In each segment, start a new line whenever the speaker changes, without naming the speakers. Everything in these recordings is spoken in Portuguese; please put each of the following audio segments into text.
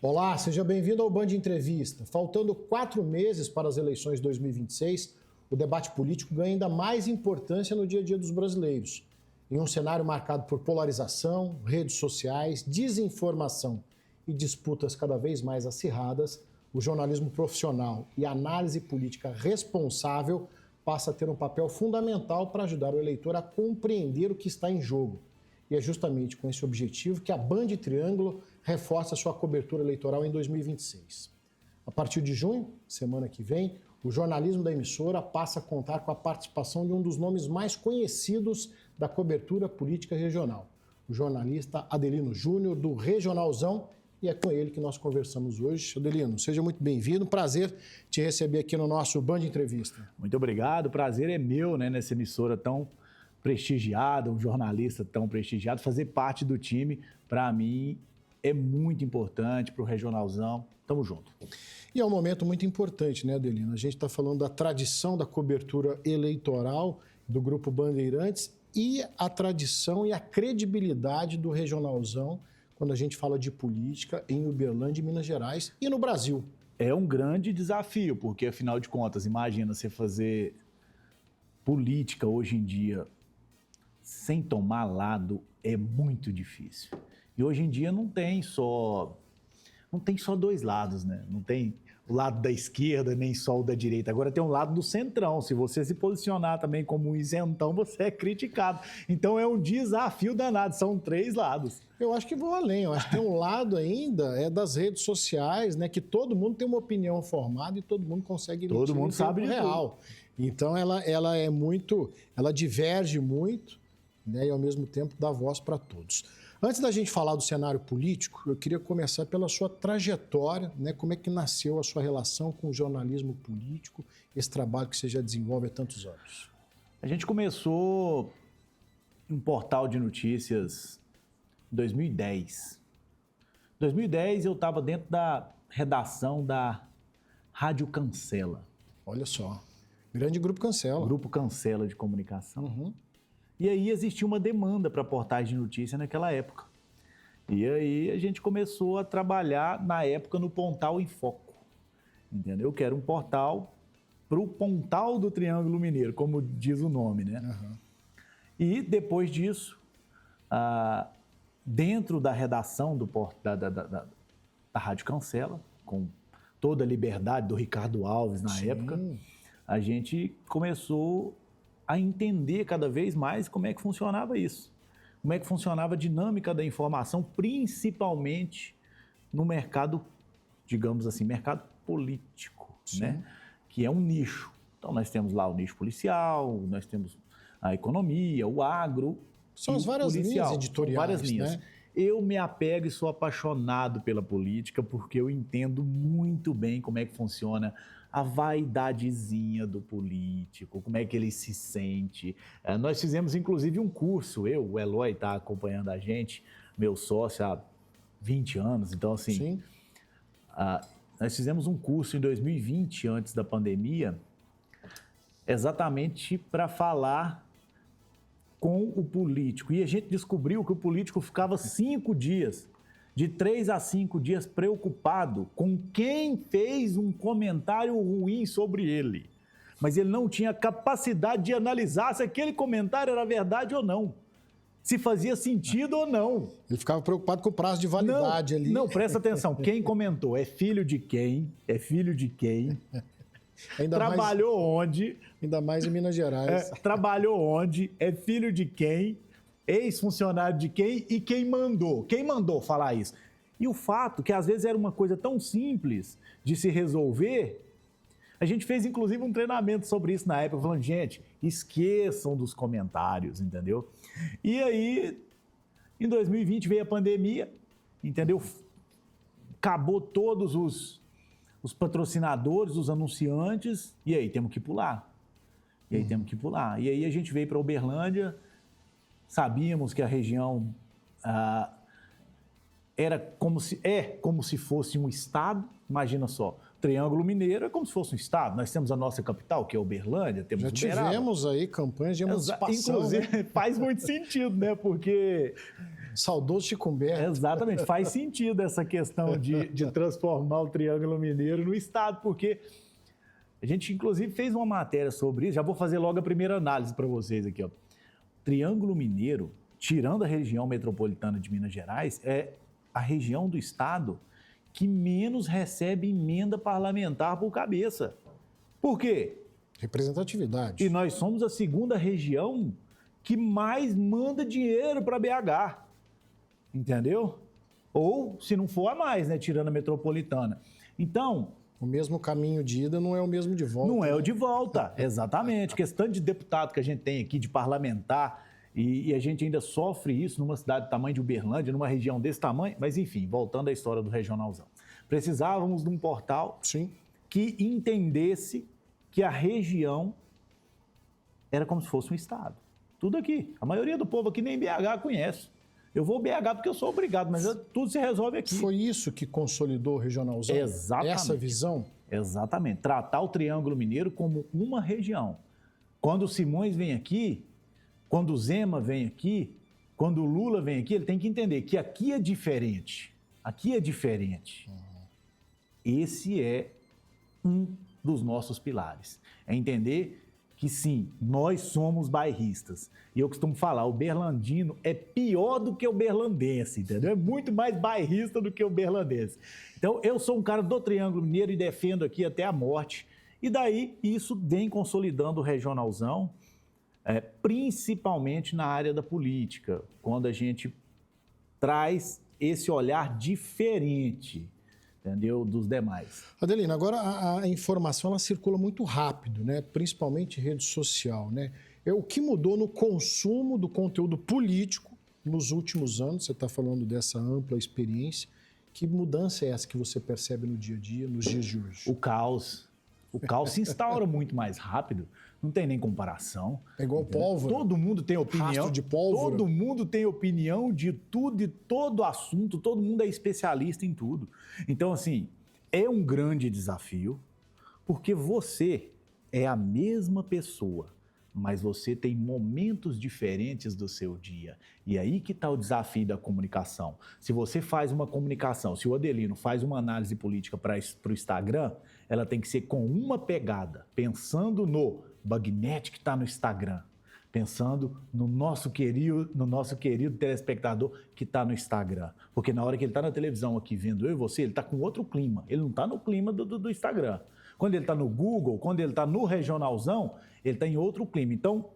Olá, seja bem-vindo ao Band Entrevista. Faltando 4 meses para as eleições de 2026, o debate político ganha ainda mais importância no dia a dia dos brasileiros. Em um cenário marcado por polarização, redes sociais, desinformação e disputas cada vez mais acirradas, o jornalismo profissional e a análise política responsável passa a ter um papel fundamental para ajudar o eleitor a compreender o que está em jogo. E é justamente com esse objetivo que a Band Triângulo reforça sua cobertura eleitoral em 2026. A partir de junho, semana que vem, o jornalismo da emissora passa a contar com a participação de um dos nomes mais conhecidos da cobertura política regional, o jornalista Adelino Júnior, do Regionalzão, e é com ele que nós conversamos hoje. Adelino, seja muito bem-vindo, prazer te receber aqui no nosso Band Entrevista.
Muito obrigado, o prazer é meu, nessa emissora tão prestigiada, um jornalista tão prestigiado, fazer parte do time, para mim, é muito importante para o Regionalzão. Tamo junto.
E é um momento muito importante, né, Adelino? A gente está falando da tradição da cobertura eleitoral do Grupo Bandeirantes e a tradição e a credibilidade do Regionalzão quando a gente fala de política em Uberlândia, Minas Gerais e no Brasil.
É um grande desafio, porque, afinal de contas, imagina você fazer política hoje em dia sem tomar lado, é muito difícil. E hoje em dia não tem só dois lados, né? Não tem o lado da esquerda nem só o da direita. Agora tem um lado do centrão. Se você se posicionar também como um isentão, você é criticado. Então é um desafio danado. São 3 lados.
Eu acho que vou além. Eu acho que tem um lado ainda das redes sociais, né? Que todo mundo tem uma opinião formada e todo mundo consegue emitir
todo mundo sabe
real. Então ela é muito, ela diverge muito, né? E ao mesmo tempo dá voz para todos. Antes da gente falar do cenário político, eu queria começar pela sua trajetória, né? Como é que nasceu a sua relação com o jornalismo político, esse trabalho que você já desenvolve há tantos anos?
A gente começou um portal de notícias em 2010. Em 2010 eu estava dentro da redação da Rádio Cancela.
Olha só, grande Grupo Cancela.
Grupo Cancela de Comunicação.
Uhum.
E aí existia uma demanda para portais de notícia naquela época. E aí a gente começou a trabalhar, na época, no Pontal em Foco. Entendeu? Que era um portal para o Pontal do Triângulo Mineiro, como diz o nome, né?
Uhum.
E depois disso, dentro da redação da Rádio Cancela, com toda a liberdade do Ricardo Alves na época, a gente começou a entender cada vez mais como é que funcionava isso. Como é que funcionava a dinâmica da informação, principalmente no mercado, digamos assim, mercado político, né? Que é um nicho. Então, nós temos lá o nicho policial, nós temos a economia, o agro.
São as várias linhas editoriais,
várias linhas.
Né?
Eu me apego e sou apaixonado pela política porque eu entendo muito bem como é que funciona a vaidadezinha do político, como é que ele se sente. Nós fizemos, inclusive, um curso, o Eloy está acompanhando a gente, meu sócio há 20 anos, então assim, nós fizemos um curso em 2020, antes da pandemia, exatamente para falar com o político. E a gente descobriu que o político ficava 5 dias, de 3 a 5 dias, preocupado com quem fez um comentário ruim sobre ele. Mas ele não tinha capacidade de analisar se aquele comentário era verdade ou não, se fazia sentido ou não.
Ele ficava preocupado com o prazo de validade ali.
Não, presta atenção. Quem comentou é filho de quem? É filho de quem? Trabalhou onde?
Ainda mais em Minas Gerais.
Trabalhou onde? É filho de quem? Ex-funcionário de quem? E quem mandou? Quem mandou falar isso? E o fato que às vezes era uma coisa tão simples de se resolver, a gente fez inclusive um treinamento sobre isso na época, falando, gente, esqueçam dos comentários, entendeu? E aí, em 2020 veio a pandemia, entendeu? Acabou todos os patrocinadores, os anunciantes, e aí temos que pular. E aí a gente veio para Uberlândia, sabíamos que a região era como se fosse um estado. Imagina só, Triângulo Mineiro é como se fosse um estado. Nós temos a nossa capital, que é Uberlândia, temos
Já
Uberaba.
tivemos aí campanhas de emancipação.
Inclusive,
né?
faz muito sentido, né? Porque
Saudoso Chico Humberto.
Exatamente, faz sentido essa questão de transformar o Triângulo Mineiro no estado, porque a gente inclusive fez uma matéria sobre isso, já vou fazer logo a primeira análise para vocês aqui. Ó. Triângulo Mineiro, tirando a região metropolitana de Minas Gerais, é a região do estado que menos recebe emenda parlamentar por cabeça. Por quê?
Representatividade.
E nós somos a segunda região que mais manda dinheiro para BH, entendeu? Ou, se não for a mais, né, tirando a metropolitana. Então...
O mesmo caminho de ida não é o mesmo de volta.
Não é o de volta, exatamente. Questão de deputado que a gente tem aqui, de parlamentar, e a gente ainda sofre isso numa cidade do tamanho de Uberlândia, numa região desse tamanho. Mas, enfim, voltando à história do regionalzão. Precisávamos de um portal
Sim.
que entendesse que a região era como se fosse um estado. Tudo aqui. A maioria do povo aqui nem BH conhece. Eu vou BH porque eu sou obrigado, mas tudo se resolve aqui.
Foi isso que consolidou o regionalzão?
Exatamente.
Essa visão?
Exatamente. Tratar o Triângulo Mineiro como uma região. Quando o Simões vem aqui, quando o Zema vem aqui, quando o Lula vem aqui, ele tem que entender que aqui é diferente. Aqui é diferente. Esse é um dos nossos pilares. É entender que sim, nós somos bairristas. E eu costumo falar, o berlandino é pior do que o berlandense, entendeu? É muito mais bairrista do que o berlandense. Então, eu sou um cara do Triângulo Mineiro e defendo aqui até a morte. E daí, isso vem consolidando o regionalzão, principalmente na área da política, quando a gente traz esse olhar diferente, entendeu, dos demais.
Adelina, agora a informação ela circula muito rápido, né? Principalmente em rede social, né? O que mudou no consumo do conteúdo político nos últimos anos? Você está falando dessa ampla experiência. Que mudança é essa que você percebe no dia a dia, nos dias de hoje?
O caos. O caos se instaura muito mais rápido, não tem nem comparação.
É igual pólvora.
Todo mundo tem opinião.
Rastro de pólvora.
Todo mundo tem opinião de tudo, de todo assunto, todo mundo é especialista em tudo. Então, assim, é um grande desafio, porque você é a mesma pessoa, mas você tem momentos diferentes do seu dia. E aí que está o desafio da comunicação. Se você faz uma comunicação, se o Adelino faz uma análise política para o Instagram, ela tem que ser com uma pegada, pensando no Bagnete que está no Instagram, pensando no nosso querido telespectador que está no Instagram. Porque na hora que ele está na televisão aqui vendo eu e você, ele está com outro clima. Ele não está no clima do Instagram. Quando ele está no Google, quando ele está no regionalzão, ele está em outro clima. Então,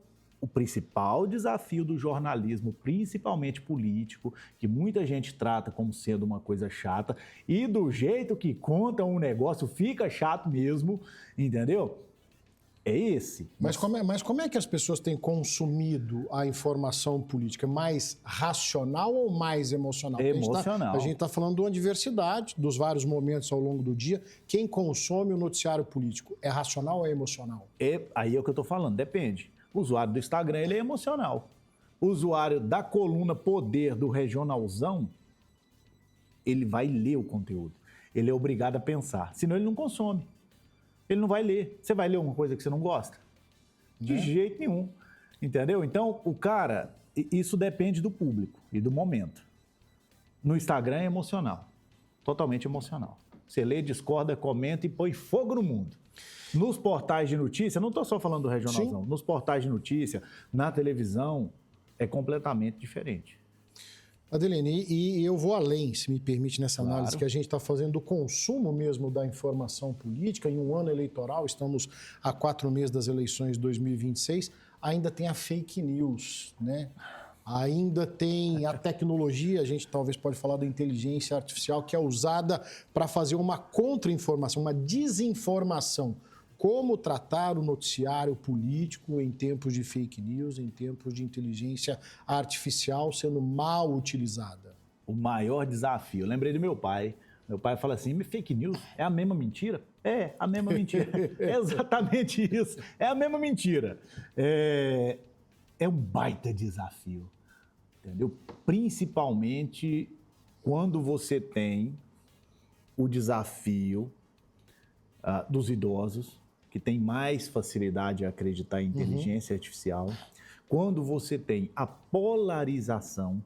o principal desafio do jornalismo, principalmente político, que muita gente trata como sendo uma coisa chata, e do jeito que conta um negócio fica chato mesmo, entendeu? É esse.
Mas como é que as pessoas têm consumido a informação política? Mais racional ou mais emocional?
Emocional.
A gente está falando de uma diversidade, dos vários momentos ao longo do dia. Quem consome o noticiário político é racional ou é emocional?
Aí é o que eu estou falando, depende. O usuário do Instagram, ele é emocional. O usuário da coluna Poder do Regionalzão, ele vai ler o conteúdo. Ele é obrigado a pensar, senão ele não consome. Ele não vai ler. Você vai ler uma coisa que você não gosta? De jeito nenhum. Entendeu? Então, o cara, isso depende do público e do momento. No Instagram é emocional. Totalmente emocional. Você lê, discorda, comenta e põe fogo no mundo. Nos portais de notícia, não estou só falando do regionalzão, nos portais de notícia, na televisão, é completamente diferente.
Adeline, e eu vou além, se me permite, nessa análise
Claro.
que a gente está fazendo do consumo mesmo da informação política. Em um ano eleitoral, estamos a 4 meses das eleições de 2026, ainda tem a fake news, né? Ainda tem a tecnologia, a gente talvez pode falar da inteligência artificial, que é usada para fazer uma contra-informação, uma desinformação. Como tratar o noticiário político em tempos de fake news, em tempos de inteligência artificial sendo mal utilizada?
O maior desafio. Eu lembrei do meu pai. Meu pai fala assim, fake news é a mesma mentira? É, a mesma mentira. É exatamente isso. É a mesma mentira. É um baita desafio, entendeu? Principalmente quando você tem o desafio dos idosos, que tem mais facilidade a acreditar em inteligência artificial, quando você tem a polarização,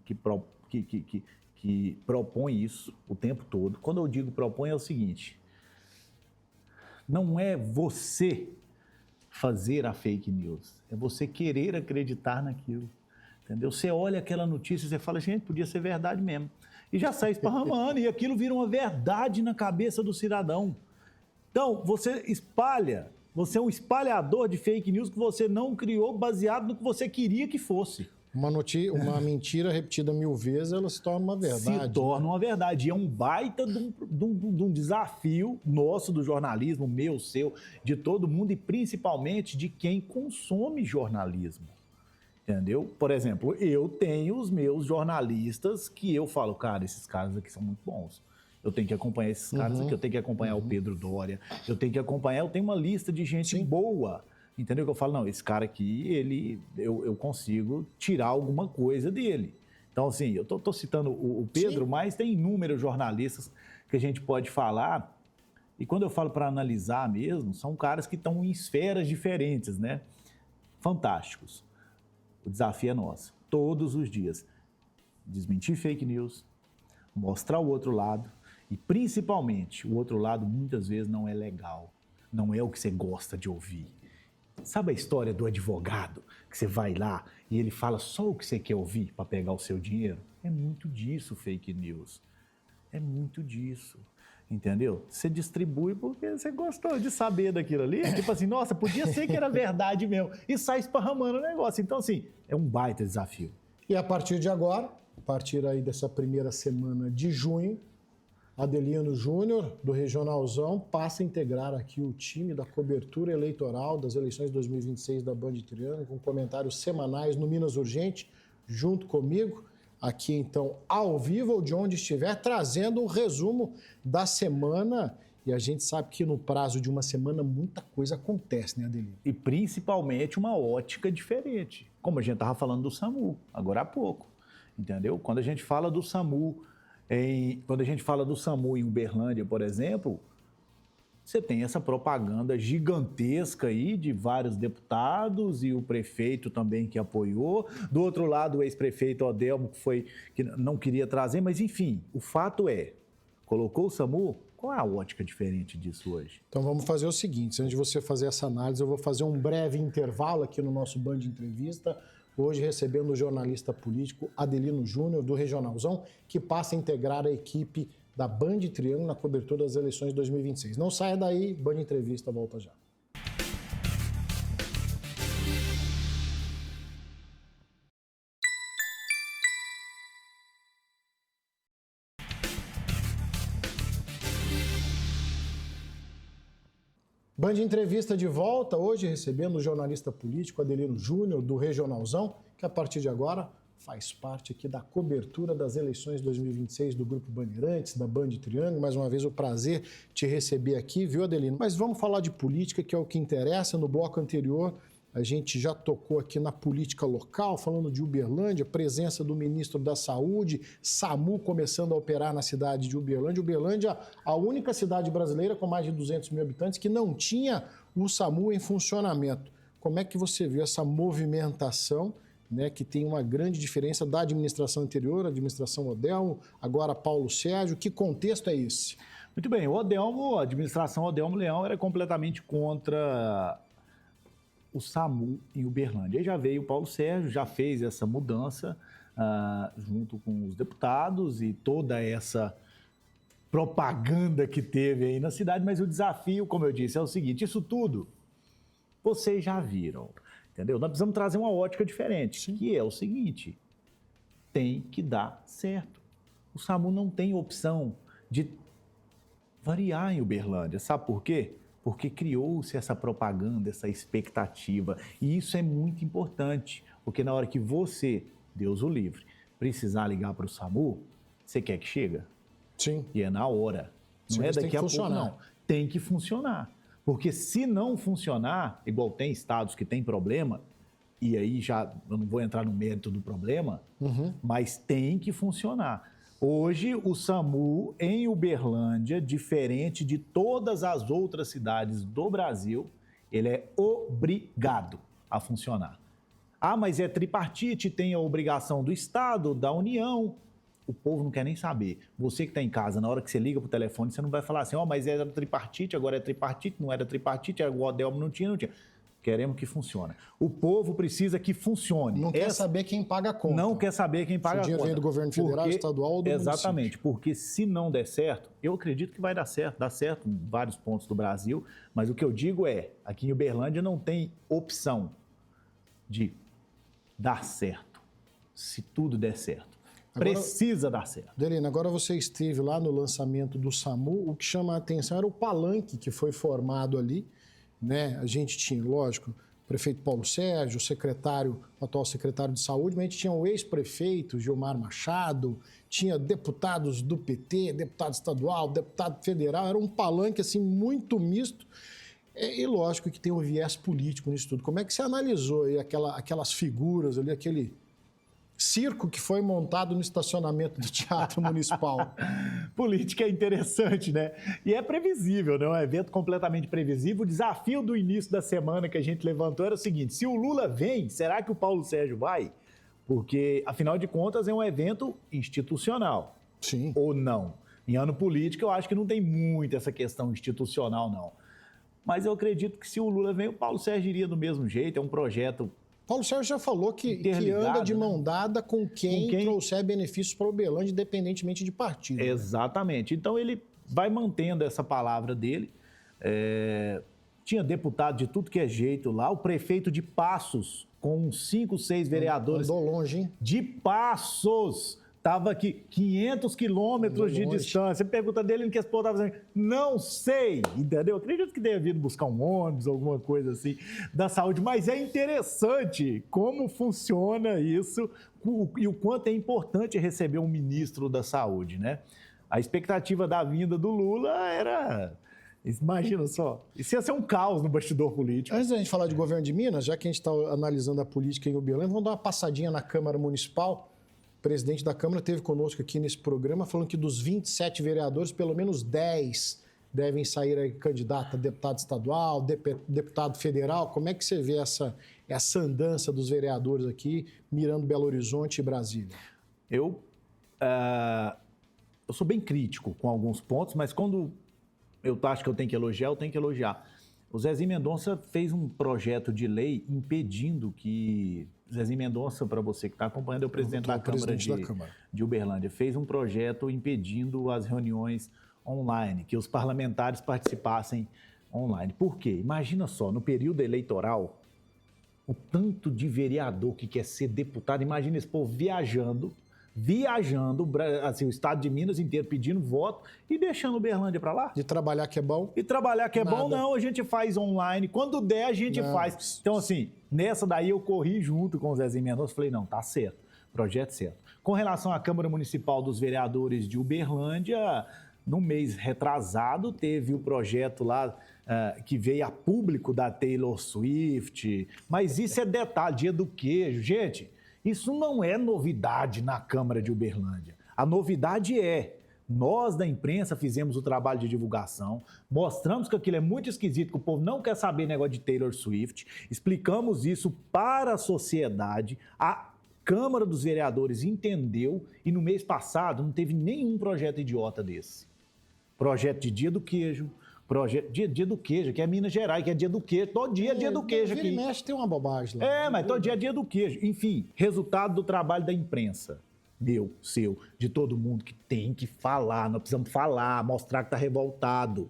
que propõe isso o tempo todo. Quando eu digo propõe, é o seguinte: não é você fazer a fake news, é você querer acreditar naquilo, entendeu? Você olha aquela notícia e você fala, gente, podia ser verdade mesmo. E já sai esparramando, e aquilo vira uma verdade na cabeça do cidadão. Então, você espalha, você é um espalhador de fake news que você não criou baseado no que você queria que fosse.
Uma mentira repetida 1000 vezes, ela se torna uma verdade.
Se torna uma verdade. E é um baita de um desafio nosso do jornalismo, meu, seu, de todo mundo e principalmente de quem consome jornalismo. Entendeu? Por exemplo, eu tenho os meus jornalistas que eu falo, cara, esses caras aqui são muito bons. Eu tenho que acompanhar esses caras aqui, eu tenho que acompanhar o Pedro Doria, eu tenho uma lista de gente boa. Entendeu? Que eu falo, não, esse cara aqui, eu consigo tirar alguma coisa dele. Então, assim, eu tô citando o Pedro, mas tem inúmeros jornalistas que a gente pode falar. E quando eu falo para analisar mesmo, são caras que estão em esferas diferentes, né? Fantásticos. O desafio é nosso, todos os dias. Desmentir fake news, mostrar o outro lado e, principalmente, o outro lado muitas vezes não é legal, não é o que você gosta de ouvir. Sabe a história do advogado, que você vai lá e ele fala só o que você quer ouvir para pegar o seu dinheiro? É muito disso fake news. É muito disso. Entendeu? Você distribui porque você gostou de saber daquilo ali. Tipo assim, nossa, podia ser que era verdade mesmo. E sai esparramando o negócio. Então, assim, é um baita desafio.
E a partir de agora, a partir aí dessa primeira semana de junho, Adelino Júnior, do Regionalzão, passa a integrar aqui o time da cobertura eleitoral das eleições de 2026 da Band Triângulo, com comentários semanais no Minas Urgente, junto comigo, aqui então ao vivo ou de onde estiver, trazendo um resumo da semana. E a gente sabe que no prazo de uma semana muita coisa acontece, né, Adelino?
E principalmente uma ótica diferente, como a gente estava falando do SAMU, agora há pouco, entendeu? Quando a gente fala do SAMU em Uberlândia, por exemplo, você tem essa propaganda gigantesca aí de vários deputados e o prefeito também que apoiou. Do outro lado, o ex-prefeito Odelmo, que não queria trazer, mas enfim, o fato é, colocou o SAMU, qual é a ótica diferente disso hoje?
Então vamos fazer o seguinte, antes de você fazer essa análise, eu vou fazer um breve intervalo aqui no nosso Band Entrevista, hoje recebendo o jornalista político Adelino Júnior, do Regionalzão, que passa a integrar a equipe da Band Triângulo na cobertura das eleições de 2026. Não saia daí, Band Entrevista volta já. Band Entrevista de volta, hoje recebendo o jornalista político Adelino Júnior, do Regionalzão, que a partir de agora faz parte aqui da cobertura das eleições de 2026 do Grupo Bandeirantes, da Band Triângulo. Mais uma vez, o prazer te receber aqui, viu, Adelino? Mas vamos falar de política, que é o que interessa. No bloco anterior, a gente já tocou aqui na política local, falando de Uberlândia, presença do ministro da Saúde, SAMU começando a operar na cidade de Uberlândia. Uberlândia, a única cidade brasileira com mais de 200 mil habitantes que não tinha o SAMU em funcionamento. Como é que você vê essa movimentação, né, que tem uma grande diferença da administração anterior, a administração Odelmo, agora Paulo Sérgio? Que contexto é esse?
Muito bem, a administração Odelmo Leão era completamente contra o SAMU em Uberlândia. Aí já veio o Paulo Sérgio, já fez essa mudança junto com os deputados e toda essa propaganda que teve aí na cidade, mas o desafio, como eu disse, é o seguinte, isso tudo vocês já viram, entendeu? Nós precisamos trazer uma ótica diferente, Sim. que é o seguinte, tem que dar certo. O SAMU não tem opção de variar em Uberlândia, sabe por quê? Porque criou-se essa propaganda, essa expectativa. E isso é muito importante, porque na hora que você, Deus o livre, precisar ligar para o SAMU, você quer que chegue?
Sim.
E é na hora. Não é daqui a pouco, não. Tem que funcionar. Porque se não funcionar, igual tem estados que tem problema, e aí já eu não vou entrar no mérito do problema, mas tem que funcionar. Hoje, o SAMU em Uberlândia, diferente de todas as outras cidades do Brasil, ele é obrigado a funcionar. Ah, mas é tripartite, tem a obrigação do Estado, da União. o povo não quer nem saber. Você que está em casa, na hora que você liga para o telefone, você não vai falar assim, mas era tripartite, agora é tripartite, não era tripartite, era o Odelmo, não tinha. Queremos que funcione. O povo precisa que funcione.
Não quer saber quem paga a conta.
Não quer saber quem paga a conta.
Se o dinheiro vem do governo federal, estadual ou do município.
Exatamente, porque se não der certo, eu acredito que vai dar certo. Dá certo em vários pontos do Brasil, mas o que eu digo é, aqui em Uberlândia não tem opção de dar certo, se tudo der certo. Agora, precisa dar certo.
Delina, agora você esteve lá no lançamento do SAMU, o que chama a atenção era o palanque que foi formado ali, né? A gente tinha, lógico, o prefeito Paulo Sérgio, o atual secretário de saúde, mas a gente tinha o ex-prefeito Gilmar Machado, tinha deputados do PT, deputado estadual, deputado federal, era um palanque assim muito misto. E lógico que tem um viés político nisso tudo. Como é que você analisou aí aquelas figuras ali, aquele circo que foi montado no estacionamento do Teatro Municipal?
Política é interessante, né? E é previsível, né? É um evento completamente previsível. O desafio do início da semana que a gente levantou era o seguinte: se o Lula vem, será que o Paulo Sérgio vai? Porque, afinal de contas, é um evento institucional.
Sim.
Ou não. Em ano político, eu acho que não tem muito essa questão institucional, não. Mas eu acredito que se o Lula vem, o Paulo Sérgio iria do mesmo jeito. É um projeto...
Paulo Sérgio já falou que anda de mão dada com quem trouxer benefícios para o Uberlândia, independentemente de partido.
Exatamente. Né? Então, ele vai mantendo essa palavra dele. Tinha deputado de tudo que é jeito lá. O prefeito de Passos, com 5, 6 vereadores...
Andou longe, hein?
De Passos... Estava aqui 500 quilômetros de distância. Você pergunta dele o que esse povo estava fazendo. Não sei, entendeu? Acredito que tenha vindo buscar um ônibus, alguma coisa assim, da saúde. Mas é interessante como funciona isso e o quanto é importante receber um ministro da saúde, né? A expectativa da vinda do Lula era... Imagina só, isso ia ser um caos no bastidor político.
Antes da gente falar de governo de Minas, já que a gente está analisando a política em Uberlândia, vamos dar uma passadinha na Câmara Municipal. O presidente da Câmara esteve conosco aqui nesse programa falando que dos 27 vereadores, pelo menos 10 devem sair aí candidato a deputado estadual, deputado federal. Como é que você vê essa andança dos vereadores aqui, mirando Belo Horizonte e Brasília?
Eu sou bem crítico com alguns pontos, mas quando eu acho que eu tenho que elogiar, eu tenho que elogiar. O Zezinho Mendonça fez um projeto de lei impedindo que... Zezinho Mendonça, para você que está acompanhando, é o presidente da Câmara de Uberlândia. Fez um projeto impedindo as reuniões online, que os parlamentares participassem online. Por quê? Imagina só, no período eleitoral, o tanto de vereador que quer ser deputado, imagina esse povo viajando, assim, o estado de Minas inteiro pedindo voto e deixando Uberlândia para lá.
De trabalhar que é bom?
E trabalhar que é bom, não, a gente faz online. Quando der, a gente faz. Então, assim, nessa daí eu corri junto com o Zezinho Mendonça, falei, não, tá certo, projeto certo. Com relação à Câmara Municipal dos Vereadores de Uberlândia, no mês retrasado, teve o projeto lá que veio a público da Taylor Swift, mas isso é detalhe, dia do queijo. Gente, isso não é novidade na Câmara de Uberlândia. A novidade nós da imprensa fizemos o trabalho de divulgação, mostramos que aquilo é muito esquisito, que o povo não quer saber negócio de Taylor Swift, explicamos isso para a sociedade, a Câmara dos Vereadores entendeu e no mês passado não teve nenhum projeto idiota desse. Projeto de dia do queijo, projeto dia do queijo, que é Minas Gerais, que é dia do queijo, todo dia é dia do queijo aqui.
Vira e mexe tem uma bobagem lá.
Mas todo dia é dia do queijo. Enfim, resultado do trabalho da imprensa. Meu, seu, de todo mundo que tem que falar, nós precisamos falar, mostrar que está revoltado.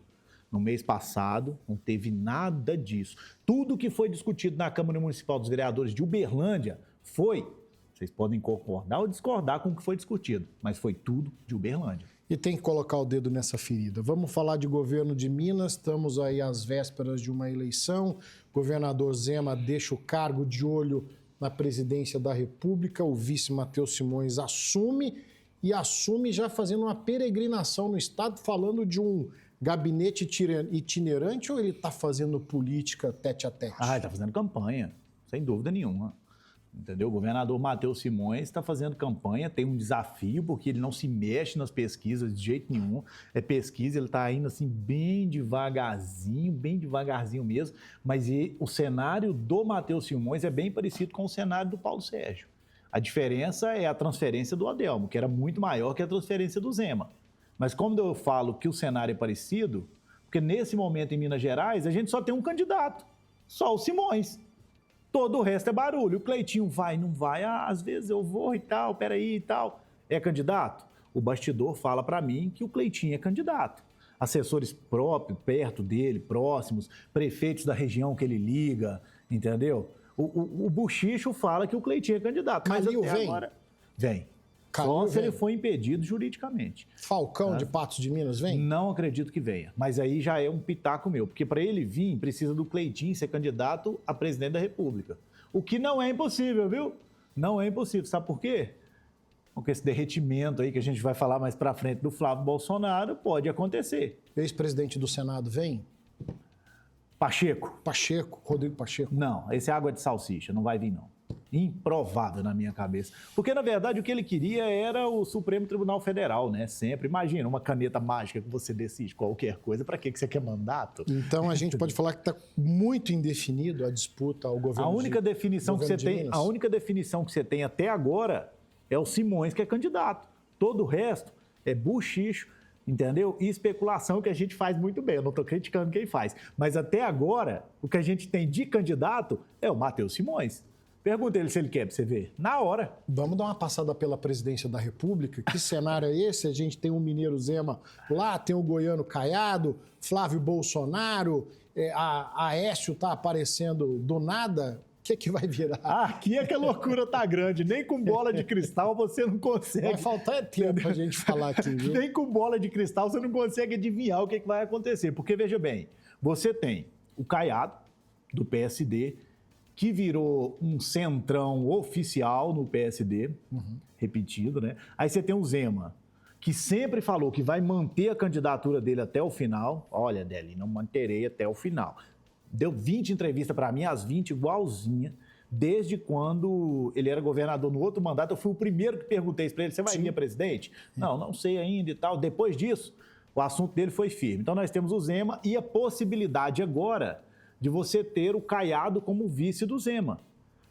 No mês passado, não teve nada disso. Tudo que foi discutido na Câmara Municipal dos Vereadores de Uberlândia vocês podem concordar ou discordar com o que foi discutido, mas foi tudo de Uberlândia.
E tem que colocar o dedo nessa ferida. Vamos falar de governo de Minas, estamos aí às vésperas de uma eleição. O governador Zema deixa o cargo de olho na presidência da República, o vice Matheus Simões assume já fazendo uma peregrinação no estado, falando de um gabinete itinerante, ou ele está fazendo política tete a tete?
Ele está fazendo campanha, sem dúvida nenhuma. Entendeu? O governador Matheus Simões está fazendo campanha, tem um desafio, porque ele não se mexe nas pesquisas de jeito nenhum. É pesquisa, ele está indo assim bem devagarzinho mesmo, mas o cenário do Matheus Simões é bem parecido com o cenário do Paulo Sérgio. A diferença é a transferência do Adelmo, que era muito maior que a transferência do Zema. Mas como eu falo que o cenário é parecido, porque nesse momento em Minas Gerais a gente só tem um candidato, só o Simões. Todo o resto é barulho. O Cleitinho vai, não vai, às vezes eu vou e tal, peraí e tal. É candidato? O bastidor fala para mim que o Cleitinho é candidato. Assessores próprios, perto dele, próximos, prefeitos da região que ele liga, entendeu? O Buchicho fala que o Cleitinho é candidato.
Calil
mas até
vem?
agora vem.
Calil
Só se
vem.
ele for impedido juridicamente.
Falcão de Patos de Minas vem?
Não acredito que venha. Mas aí já é um pitaco meu. Porque para ele vir, precisa do Cleitinho ser candidato a presidente da República. O que não é impossível, viu? Não é impossível. Sabe por quê? Porque esse derretimento aí que a gente vai falar mais para frente do Flávio Bolsonaro pode acontecer.
Ex-presidente do Senado vem?
Pacheco?
Pacheco, Rodrigo Pacheco.
Não, esse é água de salsicha, não vai vir não. Improvável na minha cabeça. Porque, na verdade, o que ele queria era o Supremo Tribunal Federal, né? Sempre. Imagina, uma caneta mágica que você decide qualquer coisa. Para que você quer mandato?
Então, a gente pode falar que está muito indefinido a disputa ao governo
A única definição que você tem,
Minas.
a única definição que você tem até agora é o Simões, que é candidato. Todo o resto é buchicho, entendeu? E especulação que a gente faz muito bem. Eu não estou criticando quem faz. Mas até agora, o que a gente tem de candidato é o Matheus Simões. Pergunta ele se ele quer, pra você ver. Na hora.
Vamos dar uma passada pela presidência da República. Que cenário é esse? A gente tem o Mineiro Zema lá, tem o Goiano Caiado, Flávio Bolsonaro, a Aécio está aparecendo do nada. O que vai virar?
Aqui é que a loucura tá grande. Nem com bola de cristal você não consegue.
Vai faltar tempo pra gente falar aqui, viu?
Nem com bola de cristal você não consegue adivinhar o que vai acontecer. Porque, veja bem, você tem o Caiado, do PSD, que virou um centrão oficial no PSD, repetido, né? Aí você tem o Zema, que sempre falou que vai manter a candidatura dele até o final. Olha, Deli, não manterei até o final. Deu 20 entrevistas para mim, as 20 igualzinha, desde quando ele era governador no outro mandato. Eu fui o primeiro que perguntei isso para ele, você vai vir a presidente? Não sei ainda e tal. Depois disso, o assunto dele foi firme. Então nós temos o Zema e a possibilidade agora de você ter o Caiado como vice do Zema.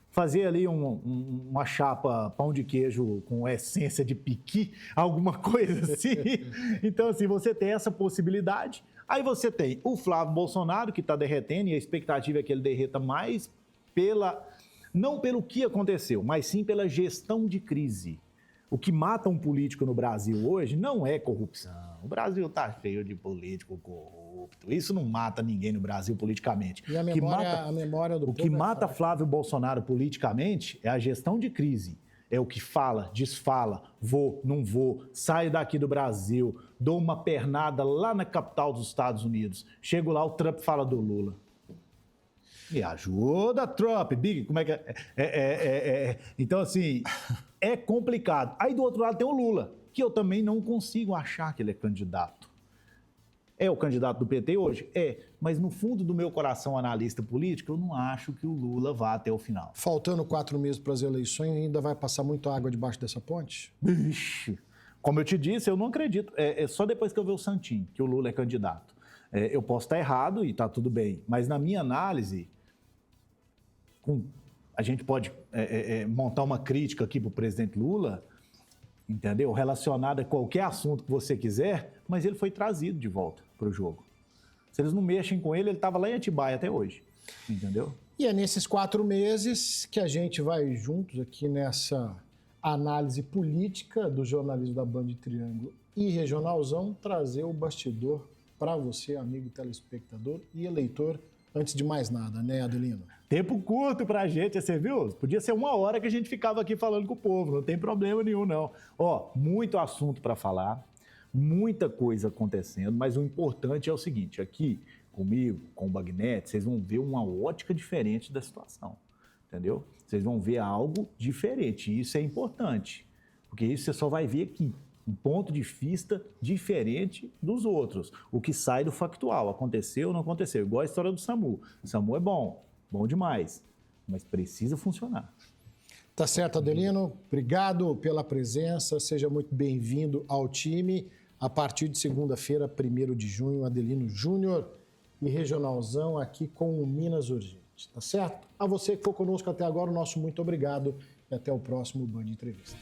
Fazer ali uma chapa pão de queijo com essência de piqui, alguma coisa assim. Então, assim, você tem essa possibilidade. Aí você tem o Flávio Bolsonaro, que está derretendo, e a expectativa é que ele derreta mais não pelo que aconteceu, mas sim pela gestão de crise. O que mata um político no Brasil hoje não é corrupção. O Brasil está cheio de político corrupto. Isso não mata ninguém no Brasil politicamente.
E a memória do
o que mata Flávio Bolsonaro politicamente é a gestão de crise. É o que fala, desfala, vou, não vou, saio daqui do Brasil, dou uma pernada lá na capital dos Estados Unidos. Chego lá, o Trump fala do Lula. Me ajuda, Trump, Big, como é que é? Então, assim, é complicado. Aí, do outro lado, tem o Lula, que eu também não consigo achar que ele é candidato. É o candidato do PT hoje? É, mas no fundo do meu coração analista político, eu não acho que o Lula vá até o final.
Faltando 4 meses para as eleições, ainda vai passar muita água debaixo dessa ponte?
Ixi, como eu te disse, eu não acredito. É só depois que eu ver o Santinho, que o Lula é candidato. Eu posso estar errado e está tudo bem, mas na minha análise, a gente pode montar uma crítica aqui para o presidente Lula, entendeu? Relacionada a qualquer assunto que você quiser, mas ele foi trazido de volta para o jogo. Se eles não mexem com ele, ele estava lá em Atibaia até hoje, entendeu?
E é nesses 4 meses que a gente vai juntos aqui nessa análise política do jornalismo da Band Triângulo e Regionalzão trazer o bastidor para você, amigo telespectador e eleitor, antes de mais nada, né, Adelino?
Tempo curto pra gente, você viu? Podia ser 1 hora que a gente ficava aqui falando com o povo, não tem problema nenhum, não. Ó, muito assunto para falar, muita coisa acontecendo, mas o importante é o seguinte, aqui comigo, com o Bagnete, vocês vão ver uma ótica diferente da situação, entendeu? Vocês vão ver algo diferente, e isso é importante, porque isso você só vai ver aqui, um ponto de vista diferente dos outros, o que sai do factual, aconteceu ou não aconteceu, igual a história do SAMU. O SAMU é bom demais, mas precisa funcionar.
Tá certo, Adelino. Obrigado pela presença. Seja muito bem-vindo ao time. A partir de segunda-feira, 1º de junho, Adelino Júnior e regionalzão aqui com o Minas Urgente, tá certo? A você que ficou conosco até agora, o nosso muito obrigado e até o próximo Band Entrevista.